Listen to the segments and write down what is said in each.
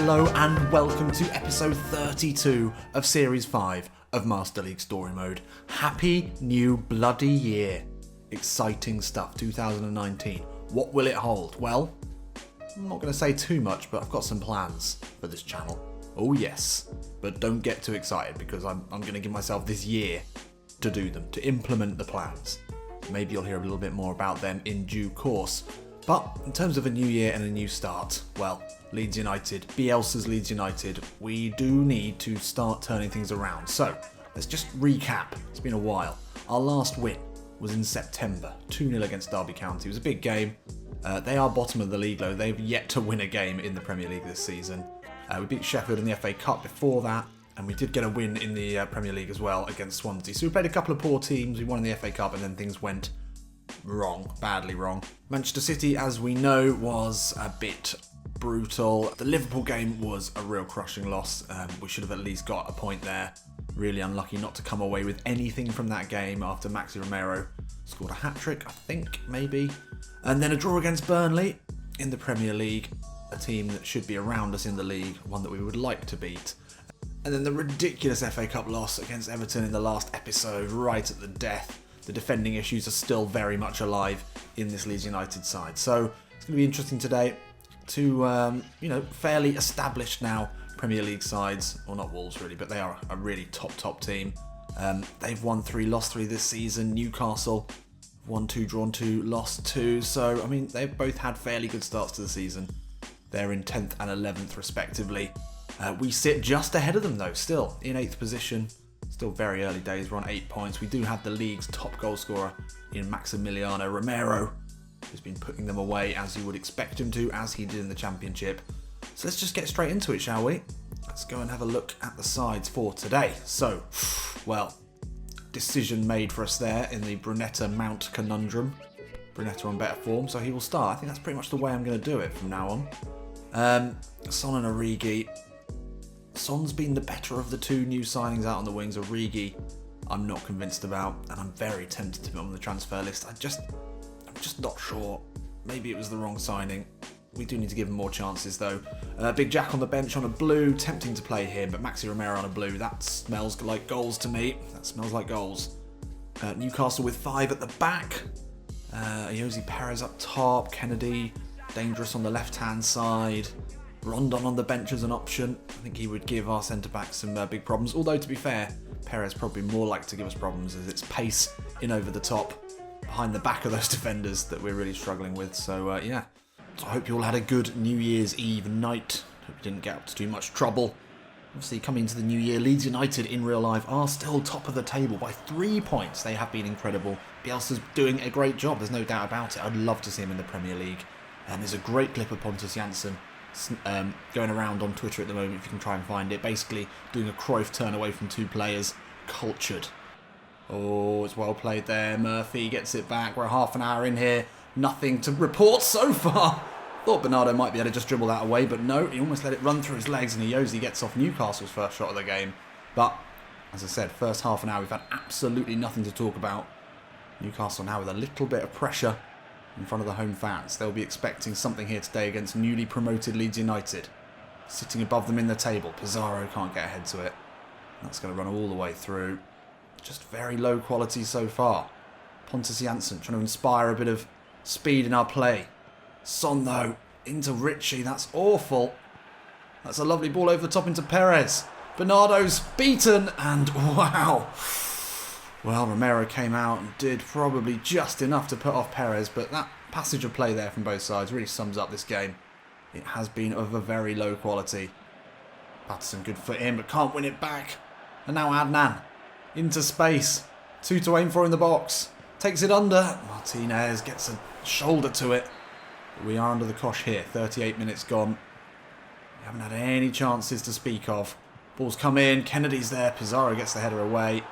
Hello and welcome to episode 32 of Series 5 of Master League Story Mode. Happy new bloody year. Exciting stuff, 2019. What will it hold? Well, I'm not going to say too much, but I've got some plans for this channel. Oh yes, but don't get too excited because I'm going to give myself this year to do them, to implement the plans. Maybe you'll hear a little bit more about them in due course. But in terms of a new year and a new start, well, Leeds United, Bielsa's Leeds United, we do need to start turning things around. So let's just recap. It's been a while. Our last win was in September, 2-0 against Derby County. It was a big game. They are bottom of the league though. They've yet to win a game in the Premier League this season. We beat Sheffield in the FA Cup before that, and we did get a win in the Premier League as well against Swansea. So we played a couple of poor teams. We won in the FA Cup and then things went wrong, badly wrong. Manchester City, as we know, was a bit brutal. The Liverpool game was a real crushing loss. We should have at least got a point there. Really unlucky not to come away with anything from that game after Maxi Romero scored a hat-trick, I think, maybe. And then a draw against Burnley in the Premier League, a team that should be around us in the league, one that we would like to beat. And then the ridiculous FA Cup loss against Everton in the last episode, right at the death. The defending issues are still very much alive in this Leeds United side. So it's going to be interesting today to, fairly established now Premier League sides, or not Wolves really, but they are a really top team. They've won 3, lost 3 this season. Newcastle, won 2, drawn 2, lost 2. So, I mean, they've both had fairly good starts to the season. They're in 10th and 11th respectively. We sit just ahead of them though, still in 8th position. Still very early days, we're on 8 points. We do have the league's top goal scorer in Maximiliano Romero, who's been putting them away as you would expect him to, as he did in the Championship. So let's just get straight into it, shall we? Let's go and have a look at the sides for today. So, well, decision made for us there in the Brunetta-Mount conundrum. Brunetta on better form, so he will start. I think that's pretty much the way I'm going to do it from now on. Son and Origi. Son's been the better of the two new signings out on the wings. Origi, I'm not convinced about, and I'm very tempted to put him on the transfer list. I'm just not sure. Maybe it was the wrong signing. We do need to give him more chances though. Big Jack on the bench on a blue, tempting to play him, but Maxi Romero on a blue, that smells like goals to me. That smells like goals. Newcastle with 5 at the back. Jose Perez up top, Kennedy, dangerous on the left-hand side. Rondon on the bench as an option. I think he would give our centre-back some big problems. Although, to be fair, Perez probably more likely to give us problems as it's pace in over the top, behind the back of those defenders that we're really struggling with. So, yeah. So I hope you all had a good New Year's Eve night. Hope you didn't get up to too much trouble. Obviously, coming into the new year, Leeds United in real life are still top of the table by 3 points. They have been incredible. Bielsa's doing a great job. There's no doubt about it. I'd love to see him in the Premier League. And there's a great clip of Pontus Jansson going around on Twitter at the moment, if you can try and find it, basically doing a Cruyff turn away from 2 players. Cultured. Oh, it's well played there. Murphy gets it back. We're half an hour in here. Nothing to report so far. Thought Bernardo might be able to just dribble that away, but no, he almost let it run through his legs, and Jose gets off Newcastle's first shot of the game. But, as I said, first half an hour we've had absolutely nothing to talk about. Newcastle now with a little bit of pressure in front of the home fans. They'll be expecting something here today against newly promoted Leeds United. Sitting above them in the table. Pizarro can't get ahead to it. That's going to run all the way through. Just very low quality so far. Pontus Jansson trying to inspire a bit of speed in our play. Son though, into Ritchie. That's awful. That's a lovely ball over the top into Perez. Bernardo's beaten, and wow. Well, Romero came out and did probably just enough to put off Perez, but that passage of play there from both sides really sums up this game. It has been of a very low quality. Patterson, good foot in, but can't win it back. And now Adnan, into space. 2 to aim for in the box. Takes it under. Martinez gets a shoulder to it. But we are under the cosh here. 38 minutes gone. We haven't had any chances to speak of. Ball's come in. Kennedy's there. Pizarro gets the header away.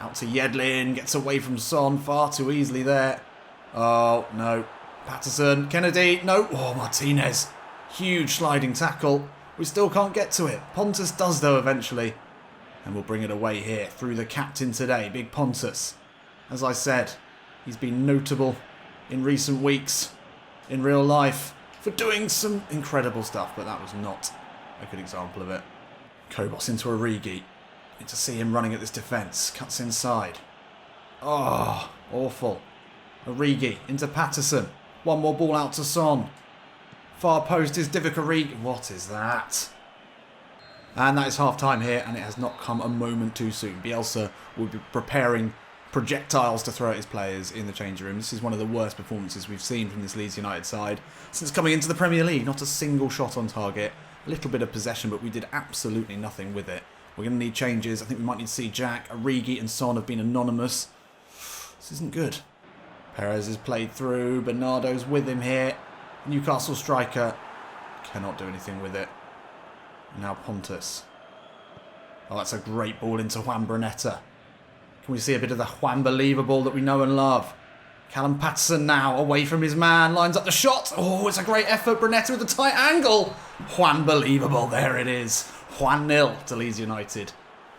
Out to Yedlin, gets away from Son far too easily there. Oh, no. Patterson, Kennedy, no. Oh, Martinez. Huge sliding tackle. We still can't get to it. Pontus does, though, eventually. And we'll bring it away here through the captain today, Big Pontus. As I said, he's been notable in recent weeks, in real life, for doing some incredible stuff, but that was not a good example of it. Kobos into Origi. Need to see him running at this defence. Cuts inside. Oh, awful. Origi into Patterson. One more ball out to Son. Far post is Divock Origi. What is that? And that is half-time here, and it has not come a moment too soon. Bielsa will be preparing projectiles to throw at his players in the changing room. This is one of the worst performances we've seen from this Leeds United side since coming into the Premier League. Not a single shot on target. A little bit of possession, but we did absolutely nothing with it. We're going to need changes. I think we might need to see Jack, Origi and Son have been anonymous. This isn't good. Perez is played through. Bernardo's with him here. Newcastle striker cannot do anything with it. Now Pontus. Oh, that's a great ball into Juan Brunetta. Can we see a bit of the Juan Believable that we know and love? Callum Patterson now away from his man. Lines up the shot. Oh, it's a great effort. Brunetta with a tight angle. Juan Believable. There it is. 1-0 to Leeds United.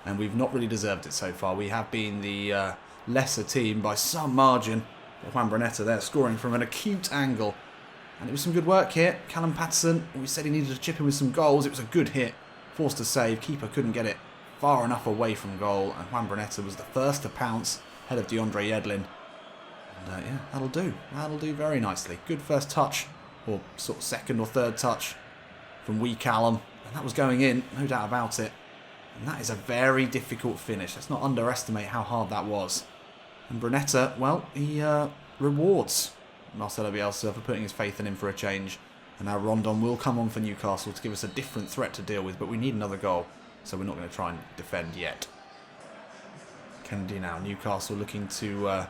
And we've not really deserved it so far. We have been the lesser team by some margin. But Juan Brunetta there scoring from an acute angle. And it was some good work here. Callum Patterson, we said he needed to chip in with some goals. It was a good hit. Forced to save. Keeper couldn't get it far enough away from goal. And Juan Brunetta was the first to pounce ahead of DeAndre Yedlin. And yeah, that'll do. That'll do very nicely. Good first touch. Or sort of second or third touch from wee Callum. And that was going in. No doubt about it. And that is a very difficult finish. Let's not underestimate how hard that was. And Brunetta, well, he rewards Marcelo Bielsa for putting his faith in him for a change. And now Rondon will come on for Newcastle to give us a different threat to deal with, but we need another goal, so we're not going to try and defend yet. Kennedy now, Newcastle looking to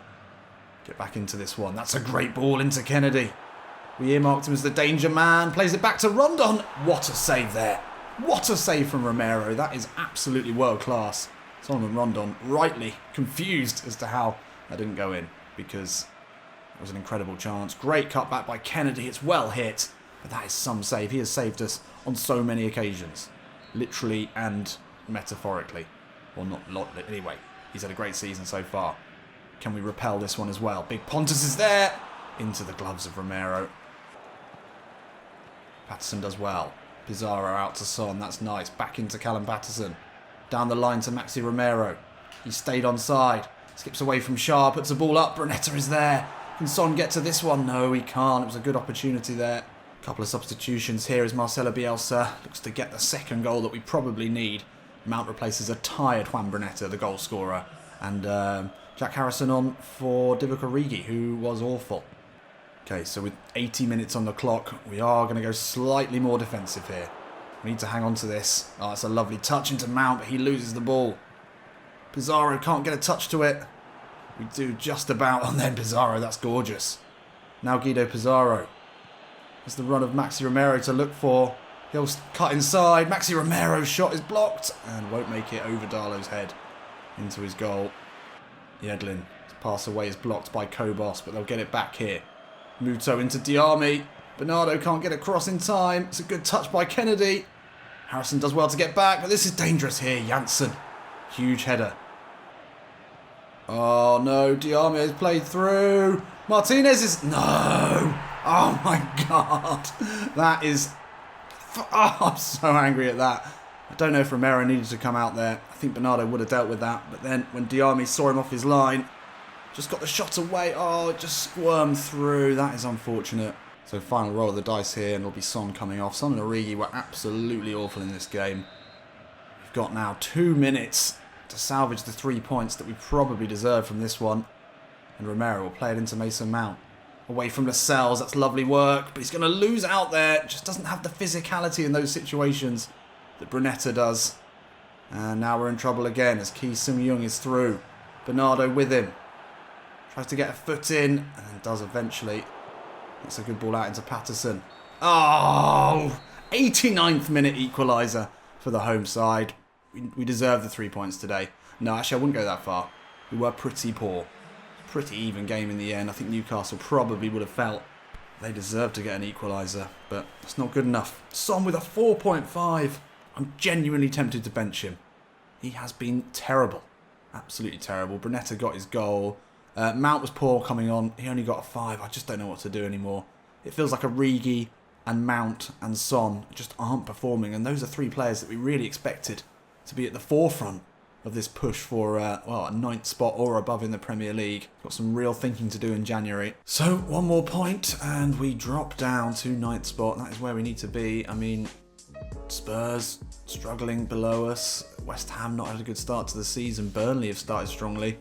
get back into this one. That's a great ball into Kennedy. We earmarked him as the danger man, plays it back to Rondon. What a save there. What a save from Romero. That is absolutely world class. Solomon Rondon rightly confused as to how that didn't go in, because it was an incredible chance. Great cutback by Kennedy. It's well hit. But that is some save. He has saved us on so many occasions. Literally and metaphorically. Well, not anyway. He's had a great season so far. Can we repel this one as well? Big Pontus is there. Into the gloves of Romero. Patterson does well. Pizarro out to Son. That's nice. Back into Callum Patterson. Down the line to Maxi Romero. He stayed onside. Skips away from Shah. Puts the ball up. Brunetta is there. Can Son get to this one? No, he can't. It was a good opportunity there. Couple of substitutions here as Marcelo Bielsa looks to get the second goal that we probably need. Mount replaces a tired Juan Brunetta, the goal scorer. And Jack Harrison on for Divock Origi, who was awful. Okay, so with 80 minutes on the clock, we are going to go slightly more defensive here. We need to hang on to this. Oh, it's a lovely touch into Mount, but he loses the ball. Pizarro can't get a touch to it. We do just about, and then Pizarro, that's gorgeous. Now Guido Pizarro. It's the run of Maxi Romero to look for. He'll cut inside. Maxi Romero's shot is blocked and won't make it over Darlow's head into his goal. Yedlin, his pass away is blocked by Kobos, but they'll get it back here. Muto into Diarmi. Bernardo can't get across in time. It's a good touch by Kennedy. Harrison does well to get back, but this is dangerous here. Janssen. Huge header. Oh no, Diarmi has played through. Martinez is... No! Oh my god. That is... Oh, I'm so angry at that. I don't know if Romero needed to come out there. I think Bernardo would have dealt with that. But then when Diarmi saw him off his line, just got the shot away. Oh, it just squirmed through. That is unfortunate. So final roll of the dice here, and it'll be Son coming off. Son and Origi were absolutely awful in this game. We've got now 2 minutes to salvage the 3 points that we probably deserve from this one. And Romero will play it into Mason Mount. Away from Lascelles, that's lovely work, but he's going to lose out there. Just doesn't have the physicality in those situations that Brunetta does. And now we're in trouble again as Ki Sung-Young is through. Bernardo with him. Tries to get a foot in, and does eventually. That's a good ball out into Patterson. Oh! 89th minute equaliser for the home side. We deserve the 3 points today. No, actually I wouldn't go that far. We were pretty poor. Pretty even game in the end. I think Newcastle probably would have felt they deserved to get an equaliser, but it's not good enough. Son with a 4.5. I'm genuinely tempted to bench him. He has been terrible. Absolutely terrible. Brunetta got his goal. Mount was poor coming on. He only got a 5. I just don't know what to do anymore. It feels like Origi and Mount and Son just aren't performing. And those are three players that we really expected to be at the forefront of this push for a ninth spot or above in the Premier League. Got some real thinking to do in January. So one more point and we drop down to ninth spot. That is where we need to be. I mean, Spurs struggling below us. West Ham not had a good start to the season. Burnley have started strongly.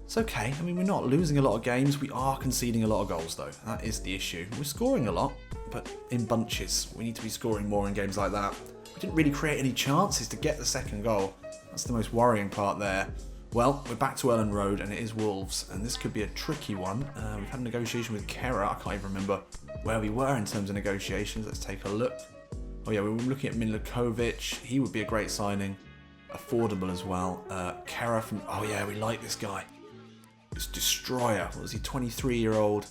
It's okay. I mean, we're not losing a lot of games. We are conceding a lot of goals, though. That is the issue. We're scoring a lot, but in bunches. We need to be scoring more in games like that. We didn't really create any chances to get the second goal. That's the most worrying part there. Well, we're back to Ellen Road, and it is Wolves, and this could be a tricky one. We've had a negotiation with Kera. I can't even remember where we were in terms of negotiations. Let's take a look. Oh yeah, we were looking at Milinkovic. He would be a great signing. Affordable as well. Kera from... Oh yeah, we like this guy. This Destroyer. What was he? 23-year-old.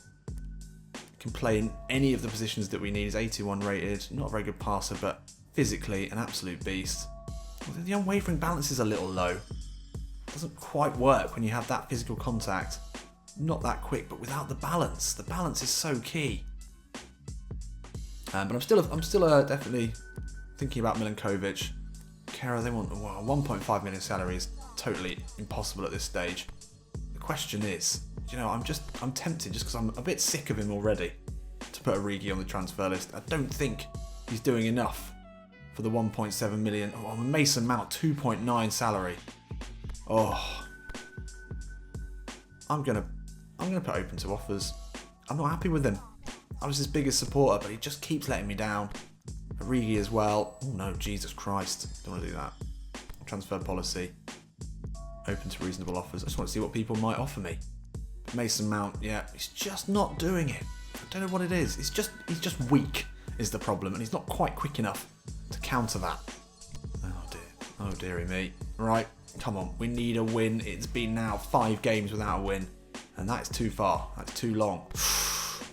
Can play in any of the positions that we need. He's 81 rated. Not a very good passer, but physically an absolute beast. The unwavering balance is a little low. Doesn't quite work when you have that physical contact. Not that quick, but without the balance. The balance is so key. But I'm still definitely thinking about Milinkovic. Kera, they want 1.5 million salary is totally impossible at this stage. The question is, I'm tempted just because I'm a bit sick of him already to put Origi on the transfer list. I don't think he's doing enough for the 1.7 million. Oh, Mason Mount, 2.9 salary. Oh, I'm gonna put open to offers. I'm not happy with him. I was his biggest supporter, but he just keeps letting me down. Origi as well. Oh no, Jesus Christ. Don't want to do that. Transfer policy. Open to reasonable offers. I just want to see what people might offer me. Mason Mount, yeah, he's just not doing it. I don't know what it is. He's just weak is the problem, and he's not quite quick enough to counter that. Oh dear. Oh dearie me. Right, come on. We need a win. It's been now 5 games without a win, and that is too far. That's too long.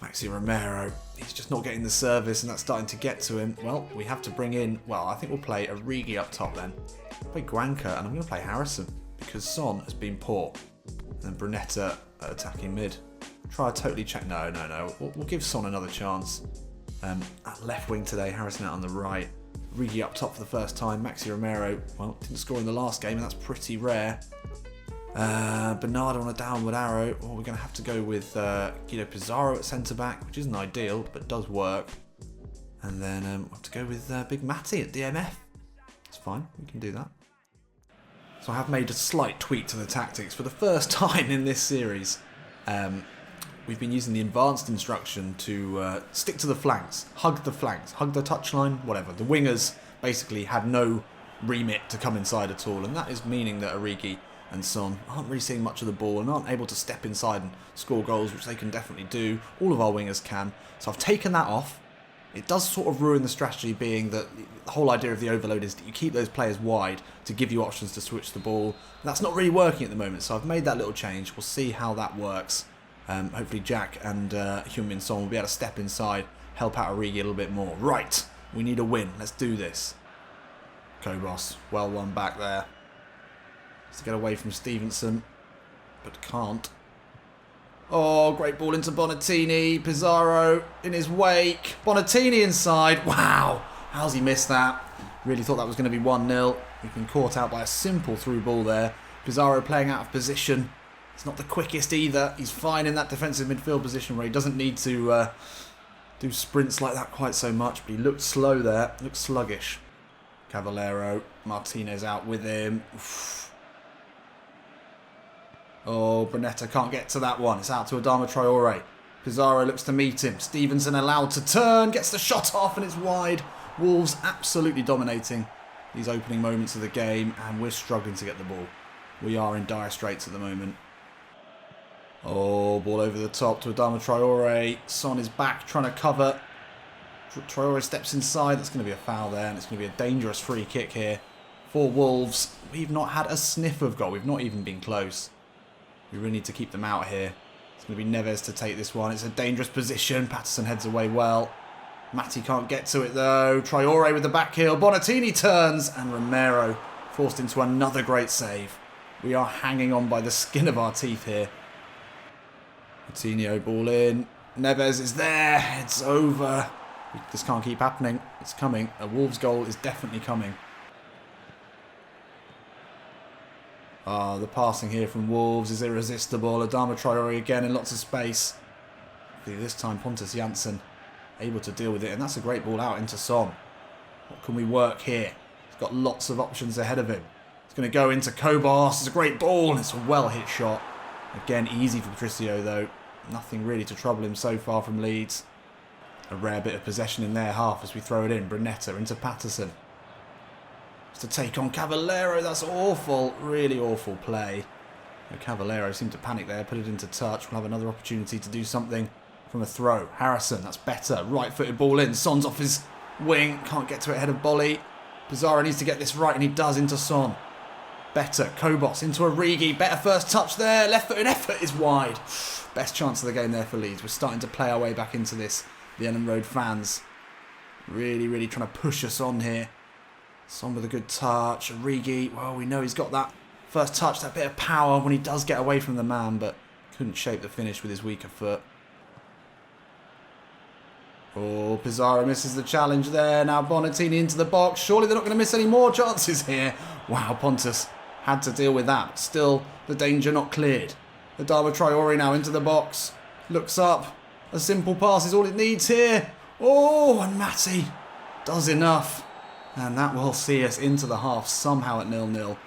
Maxi Romero, he's just not getting the service, and that's starting to get to him. Well, we have to bring in, I think we'll play Origi up top then. Play Guanca, and I'm going to play Harrison, because Son has been poor. And then Brunetta at attacking mid. Try to totally check, no. We'll give Son another chance. At left wing today, Harrison out on the right. Origi up top for the first time. Maxi Romero, didn't score in the last game, and that's pretty rare. Bernardo on a downward arrow. We're going to have to go with Guido Pizarro at centre-back, which isn't ideal, but does work. And then we'll have to go with Big Matty at DMF. It's fine, we can do that. So I have made a slight tweak to the tactics for the first time in this series. We've been using the advanced instruction to stick to the flanks, hug the touchline, whatever. The wingers basically had no remit to come inside at all, and that is meaning that Origi and Son aren't really seeing much of the ball and aren't able to step inside and score goals, which they can definitely do. All of our wingers can. So I've taken that off. It does sort of ruin the strategy, being that the whole idea of the overload is that you keep those players wide to give you options to switch the ball. That's not really working at the moment, so I've made that little change. We'll see how that works. Hopefully Jack and Heung-min Son will be able to step inside, help out Origi a little bit more. Right, we need a win. Let's do this. Kobos, well won back there. To get away from Stevenson, but can't. Oh, great ball into Bonatini. Pizarro in his wake. Bonatini inside. Wow, how's he missed that? Really thought that was going to be 1-0. We've been caught out by a simple through ball there. Pizarro playing out of position. It's not the quickest either. He's fine in that defensive midfield position where he doesn't need to do sprints like that quite so much, but he looked slow there. Looked sluggish. Cavallero. Martinez out with him. Oof. Oh, Brunetta can't get to that one. It's out to Adama Traore. Pizarro looks to meet him. Stevenson allowed to turn. Gets the shot off and it's wide. Wolves absolutely dominating these opening moments of the game, and we're struggling to get the ball. We are in dire straits at the moment. Oh, ball over the top to Adama Traore. Son is back trying to cover. Traore steps inside. That's going to be a foul there, and it's going to be a dangerous free kick here for Wolves. We've not had a sniff of goal. We've not even been close. We really need to keep them out here. It's going to be Neves to take this one. It's a dangerous position. Patterson heads away well. Matty can't get to it though. Traore with the back heel. Bonatini turns, and Romero forced into another great save. We are hanging on by the skin of our teeth here. Coutinho ball in. Neves is there. Heads over. This can't keep happening. It's coming. A Wolves goal is definitely coming. The passing here from Wolves is irresistible. Adama Traore again in lots of space. This time Pontus Jansson able to deal with it, and that's a great ball out into Son. What can we work here? He's got lots of options ahead of him. It's going to go into Kobos. It's a great ball, and it's a well-hit shot. Again, easy for Patricio though. Nothing really to trouble him so far from Leeds. A rare bit of possession in their half as we throw it in. Brunetta into Patterson. To take on Cavallero. That's awful. Really awful play. Cavallero seemed to panic there. Put it into touch. We'll have another opportunity to do something from a throw. Harrison. That's better. Right-footed ball in. Son's off his wing. Can't get to it ahead of Bolly. Pizarro needs to get this right, and he does into Son. Better. Kobos into Origi. Better first touch there. Left-footed effort is wide. Best chance of the game there for Leeds. We're starting to play our way back into this. The Ellen Road fans really trying to push us on here. Son with a good touch. Origi, well, we know he's got that first touch, that bit of power when he does get away from the man, but couldn't shape the finish with his weaker foot. Oh, Pizarro misses the challenge there. Now Bonatini into the box. Surely they're not going to miss any more chances here. Wow, Pontus had to deal with that. Still, the danger not cleared. Adama Traore now into the box. Looks up. A simple pass is all it needs here. Oh, and Matty does enough. And that will see us into the half somehow at 0-0.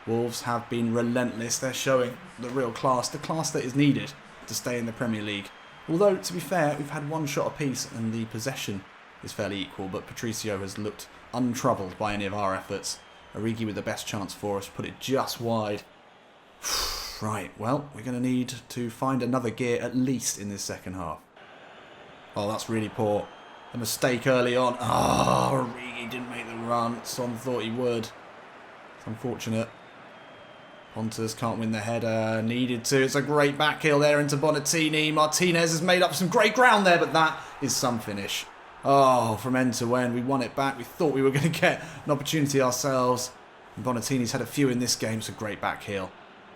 Wolves have been relentless. They're showing the real class, the class that is needed to stay in the Premier League. Although, to be fair, we've had one shot apiece and the possession is fairly equal, but Patricio has looked untroubled by any of our efforts. Origi with the best chance for us, put it just wide. Right, well, we're going to need to find another gear at least in this second half. Oh, that's really poor. A mistake early on. Oh, Origi didn't make the run. Son thought he would. It's unfortunate. Pontus can't win the header. Needed to. It's a great back heel there into Bonatini. Martinez has made up some great ground there, but that is some finish. Oh, from end to end. We won it back. We thought we were going to get an opportunity ourselves. And Bonatini's had a few in this game. It's a great back heel.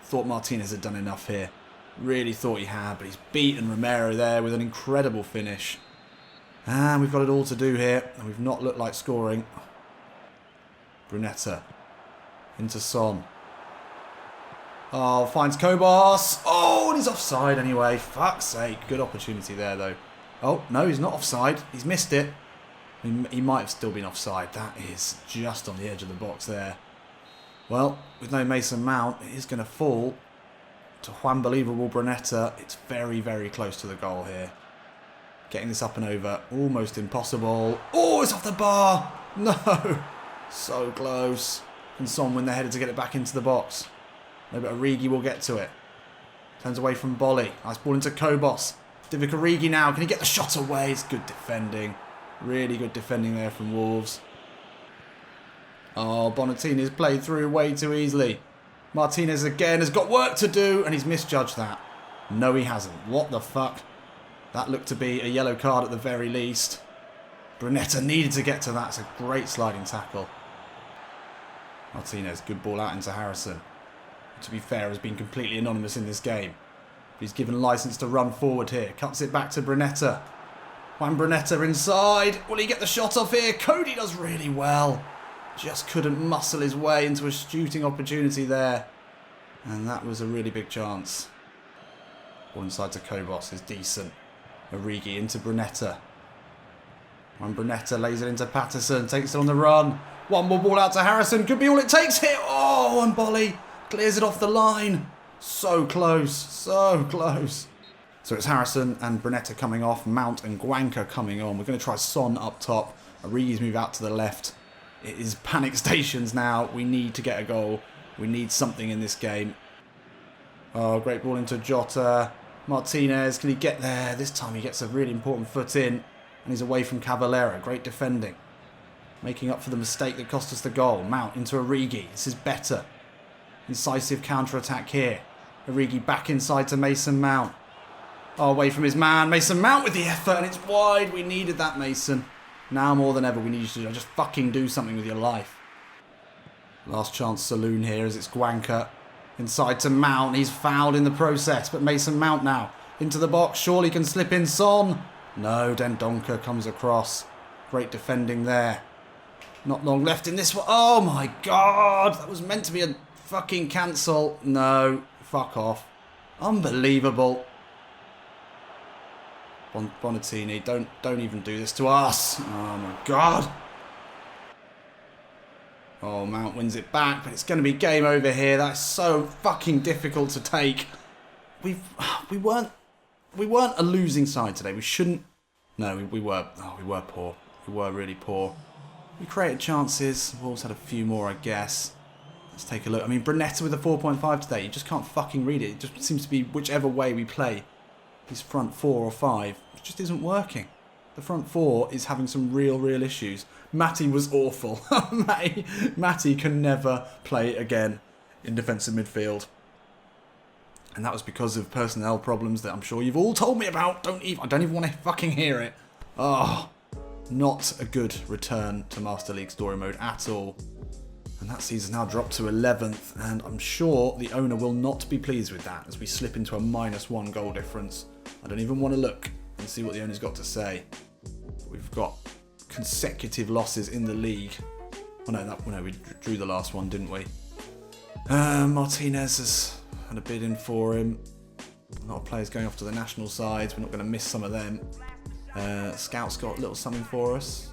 Thought Martinez had done enough here. Really thought he had, but he's beaten Romero there with an incredible finish. And we've got it all to do here, and we've not looked like scoring. Brunetta into Son. Oh, finds Kobos. Oh, and he's offside anyway. Fuck's sake. Good opportunity there, though. Oh, no, he's not offside. He's missed it. He might have still been offside. That is just on the edge of the box there. Well, with no Mason Mount, it is going to fall to unbelievable Brunetta. It's very close to the goal here. Getting this up and over. Almost impossible. Oh, it's off the bar. No. So close. Can Son win the header to get it back into the box? No, but Origi will get to it. Turns away from Bolly. Nice ball into Kobos. Divock Origi now. Can he get the shot away? It's good defending. Really good defending there from Wolves. Oh, Bonatini's played through way too easily. Martinez again has got work to do, and he's misjudged that. No, he hasn't. What the fuck? That looked to be a yellow card at the very least. Brunetta needed to get to that. It's a great sliding tackle. Martinez, good ball out into Harrison. To be fair, has been completely anonymous in this game. He's given license to run forward here. Cuts it back to Brunetta. Juan Brunetta inside. Will he get the shot off here? Cody does really well. Just couldn't muscle his way into a shooting opportunity there. And that was a really big chance. Ball inside to Kobos is decent. Origi into Brunetta. When Brunetta lays it into Patterson, takes it on the run. One more ball out to Harrison. Could be all it takes here. Oh, and Bolly clears it off the line. So close. So close. So it's Harrison and Brunetta coming off. Mount and Guanca coming on. We're going to try Son up top. Origi's move out to the left. It is panic stations now. We need to get a goal. We need something in this game. Oh, great ball into Jota. Martinez, can he get there? This time he gets a really important foot in. And he's away from Cavallero. Great defending. Making up for the mistake that cost us the goal. Mount into Origi. This is better. Incisive counter-attack here. Origi back inside to Mason Mount. Oh, away from his man. Mason Mount with the effort, and it's wide. We needed that, Mason. Now more than ever, we need you to just fucking do something with your life. Last chance saloon here as it's Guanca. Inside to Mount. He's fouled in the process, but Mason Mount now into the box. Surely can slip in Son. No, Dendoncker comes across. Great defending there. Not long left in this one. Oh my god! That was meant to be a fucking cancel. No. Fuck off. Unbelievable. Bonatini, don't even do this to us. Oh my god. Oh, Mount wins it back, but it's going to be game over here. That's so fucking difficult to take. We weren't a losing side today. We shouldn't. No, we were. Oh, we were poor. We were really poor. We created chances. Wolves had a few more, I guess. Let's take a look. I mean, Brunetta with a 4.5 today. You just can't fucking read it. It just seems to be whichever way we play. His front 4 or 5. It just isn't working. The front 4 is having some real issues. Matty was awful. Matty can never play again in defensive midfield. And that was because of personnel problems that I'm sure you've all told me about. I don't even want to fucking hear it. Oh, not a good return to Master League Story Mode at all. And that season's now dropped to 11th, and I'm sure the owner will not be pleased with that as we slip into a -1 goal difference. I don't even want to look and see what the owner's got to say. We've got consecutive losses in the league. Oh no, we drew the last one, didn't we? Martinez has had a bid in for him. A lot of players going off to the national sides. We're not going to miss some of them. Scout's got a little something for us.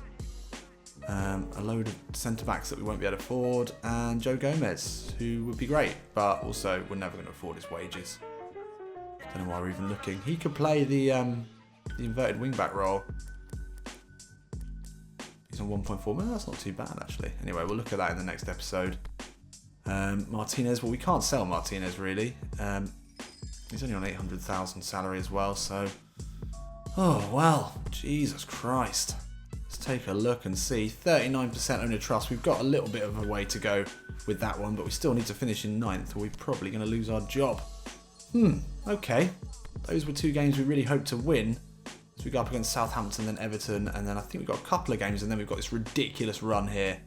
A load of centre-backs that we won't be able to afford. And Joe Gomez, who would be great, but also we're never going to afford his wages. Don't know why we're even looking. He could play the inverted wing-back role. He's on 1.4. Well, that's not too bad, actually. Anyway, we'll look at that in the next episode. Martinez, well, we can't sell Martinez, really. He's only on 800,000 salary as well, so... Oh, well, Jesus Christ. Let's take a look and see. 39% owner trust. We've got a little bit of a way to go with that one, but we still need to finish in 9th, or we're probably going to lose our job. Okay. Those were 2 games we really hoped to win. So we go up against Southampton, then Everton, and then I think we've got a couple of games, and then we've got this ridiculous run here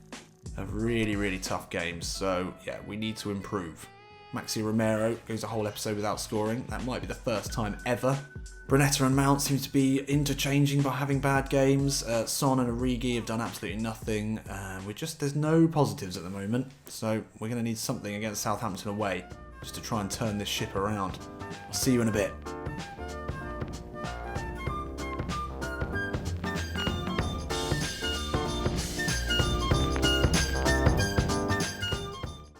of really tough games. So, yeah, we need to improve. Maxi Romero goes a whole episode without scoring. That might be the first time ever. Brunetta and Mount seem to be interchanging by having bad games. Son and Origi have done absolutely nothing. There's no positives at the moment. So we're going to need something against Southampton away just to try and turn this ship around. I'll see you in a bit.